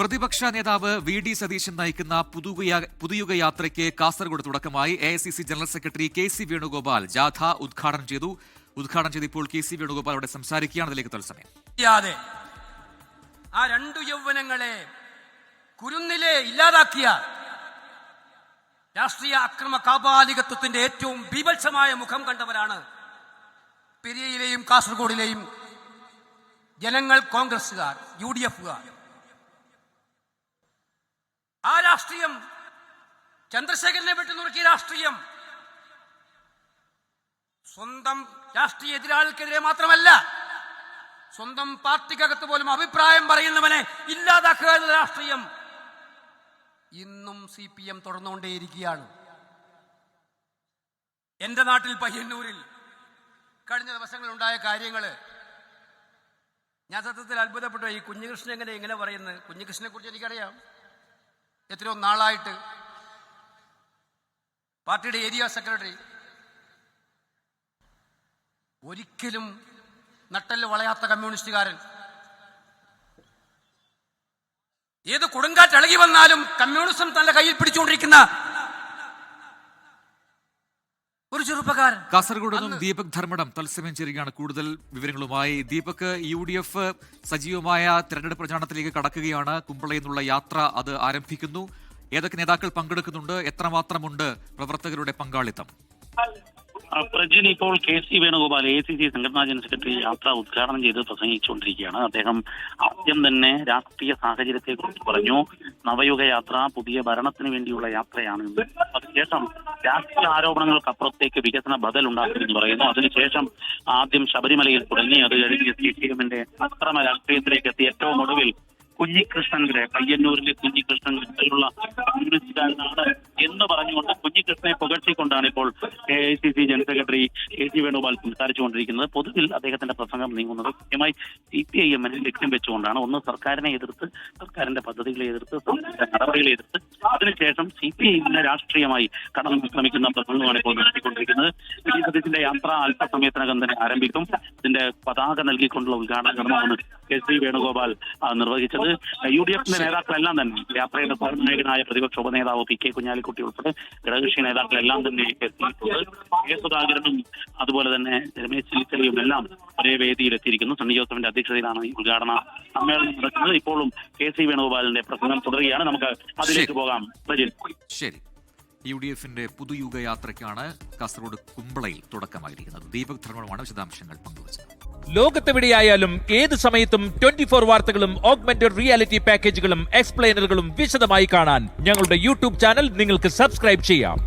പ്രതിപക്ഷ നേതാവ് വി.ഡി. സതീശൻ നയിക്കുന്ന പുതുയുഗ യാത്രയ്ക്ക് കാസർഗോഡ് തുടക്കമായി. AICC general secretary KC Venugopal ജാഥ ഉദ്ഘാടനം ചെയ്തു. ഇപ്പോൾ KC വേണുഗോപാൽ അവിടെ സംസാരിക്കുകയാണ്. അതിലേക്ക് തത്സമയം. ആ രണ്ടു യൗവനങ്ങളെ കുരുന്നിലെ ഇല്ലാതാക്കിയ രാഷ്ട്രീയ അക്രമ കാപാലികത്വത്തിന്റെ ഏറ്റവും ബീഭത്സമായ മുഖം കണ്ടവരാണ് പെരിയയിലെയും കാസർഗോഡിലെയും ജനങ്ങൾ, കോൺഗ്രസുകാർ, UDFകാർ. ആ രാഷ്ട്രീയം, ചന്ദ്രശേഖരനെ വെട്ടിനുറുക്കിയ രാഷ്ട്രീയം, സ്വന്തം രാഷ്ട്രീയ എതിരാളികൾക്കെതിരെ മാത്രമല്ല, സ്വന്തം പാർട്ടിക്കകത്ത് പോലും അഭിപ്രായം പറയുന്നവനെ ഇല്ലാതാക്കുക എന്ന രാഷ്ട്രീയം ഇന്നും CPM തുടർന്നുകൊണ്ടേയിരിക്കുകയാണ്. എന്റെ നാട്ടിൽ പയ്യന്നൂരിൽ കഴിഞ്ഞ ദിവസങ്ങളുണ്ടായ കാര്യങ്ങള് ഞാൻ സത്യത്തിൽ അത്ഭുതപ്പെട്ടു. ഈ കുഞ്ഞികൃഷ്ണൻ എങ്ങനെ പറയുന്നത്? കുഞ്ഞികൃഷ്ണനെ കുറിച്ച് എനിക്കറിയാം. എത്രയോ നാളായിട്ട് പാർട്ടിയുടെ ഏരിയ സെക്രട്ടറി, ഒരിക്കലും നട്ടല് വളയാത്ത കമ്മ്യൂണിസ്റ്റുകാരൻ. ഏത് കൊടുങ്കാറ്റ് ഇളകി വന്നാലും കമ്മ്യൂണിസം തന്റെ കയ്യിൽ പിടിച്ചുകൊണ്ടിരിക്കുന്ന ഒരു ചെറുപ്പക്കാരൻ. കാസർഗോഡ് നിന്നും ദീപക് ധർമ്മടം തത്സമയം ചേരുകയാണ് കൂടുതൽ വിവരങ്ങളുമായി. ദീപക്, UDF സജീവമായ തെരഞ്ഞെടുപ്പ് പ്രചാരണത്തിലേക്ക് കടക്കുകയാണ്. കുമ്പളയിൽ നിന്നുള്ള യാത്ര അത് ആരംഭിക്കുന്നു. ഏതൊക്കെ നേതാക്കൾ പങ്കെടുക്കുന്നുണ്ട്? എത്രമാത്രമുണ്ട് പ്രവർത്തകരുടെ പങ്കാളിത്തം? പ്രജിൻ, ഇപ്പോൾ KC വേണുഗോപാൽ AICC സംഘടനാ ജനറൽ സെക്രട്ടറി യാത്ര ഉദ്ഘാടനം ചെയ്ത് പ്രസംഗിച്ചുകൊണ്ടിരിക്കുകയാണ്. അദ്ദേഹം ആദ്യം തന്നെ രാഷ്ട്രീയ സാഹചര്യത്തെ കുറിച്ച് പറഞ്ഞു. നവയുഗ യാത്ര പുതിയ ഭരണത്തിന് വേണ്ടിയുള്ള യാത്രയാണ്. അതിനുശേഷം രാഷ്ട്രീയ ആരോപണങ്ങൾക്കപ്പുറത്തേക്ക് വികസന ബദൽ ഉണ്ടാക്കുമെന്ന് പറയുന്നു. അതിനുശേഷം ആദ്യം ശബരിമലയിൽ തുടങ്ങി, അത് കഴിഞ്ഞ് CPMന്റെ അക്രമ രാഷ്ട്രീയത്തിലേക്ക് എത്തി ഏറ്റവും ഒടുവിൽ കുഞ്ഞികൃഷ്ണന്റെ, പയ്യന്നൂരിലെ കുഞ്ഞികൃഷ്ണനുള്ള കമ്മ്യൂണിസ്റ്റുകാരനാണ് എന്ന് പറഞ്ഞുകൊണ്ട് കുഞ്ഞികൃഷ്ണനെ പുകഴ്ത്തിക്കൊണ്ടാണ് ഇപ്പോൾ AICC general secretary KC Venugopal സംസാരിച്ചുകൊണ്ടിരിക്കുന്നത്. പൊതുവിൽ അദ്ദേഹത്തിന്റെ പ്രസംഗം നീങ്ങുന്നത് കൃത്യമായി CPIM-നെ ലക്ഷ്യം വെച്ചുകൊണ്ടാണ്. ഒന്ന്, സർക്കാരിനെ എതിർത്ത്, സർക്കാരിന്റെ പദ്ധതികളെ എതിർത്ത്, സർക്കാരിന്റെ നടപടികളെ എതിർത്ത്, അതിനുശേഷം CPIM-നെ രാഷ്ട്രീയമായി കടന്നു ശ്രമിക്കുന്ന പ്രസംഗമാണ് ഇപ്പോൾ നടത്തിക്കൊണ്ടിരിക്കുന്നത്. വി.ഡി. സതീശന്റെ യാത്ര അല്പസമയത്തിനകം തന്നെ ആരംഭിക്കും. ഇതിന്റെ പതാക നൽകിക്കൊണ്ടുള്ള ഉദ്ഘാടന കർമ്മമാണ് KC വേണുഗോപാൽ നിർവഹിച്ചത്. UDFന്റെ നേതാക്കളെല്ലാം തന്നെ, യാത്രയുടെ നായകനായ പ്രതിപക്ഷ ഉപനേതാവ് P.K. കുഞ്ഞാലിക്കുട്ടി ഉൾപ്പെടെ ഘടകകക്ഷി നേതാക്കളെല്ലാം തന്നെ എത്തിയിട്ടുണ്ട്. കെ. സുധാകരനും അതുപോലെ തന്നെ രമേശ് ചെന്നിത്തലയും എല്ലാം ഒരേ വേദിയിൽ എത്തിയിരിക്കുന്നു. സണ്ണി ജോസഫിന്റെ അധ്യക്ഷതയിലാണ് ഈ ഉദ്ഘാടന സമ്മേളനം നടക്കുന്നത്. ഇപ്പോഴും KC വേണുഗോപാലിന്റെ പ്രസംഗം തുടരുകയാണ്. നമുക്ക് അതിലേക്ക് പോകാം. ശരി. UDFന്റെ പുതുയുഗ യാത്രയ്ക്കാണ് കാസർഗോഡ് കുമ്പളയിൽ തുടക്കമായിരിക്കുന്നത്. ദീപക് ധർമ്മമാണ് വിശദാംശങ്ങൾ പങ്കുവച്ചത്. ലോകത്തെവിടെയായാലും ഏത് സമയത്തും 24 വാർത്തകളും ഓഗ്മെന്റഡ് റിയാലിറ്റി പാക്കേജുകളും എക്സ്പ്ലെയിനറുകളും വിശദമായി കാണാൻ ഞങ്ങളുടെ YouTube ചാനൽ നിങ്ങൾക്ക് സബ്സ്ക്രൈബ് ചെയ്യാം.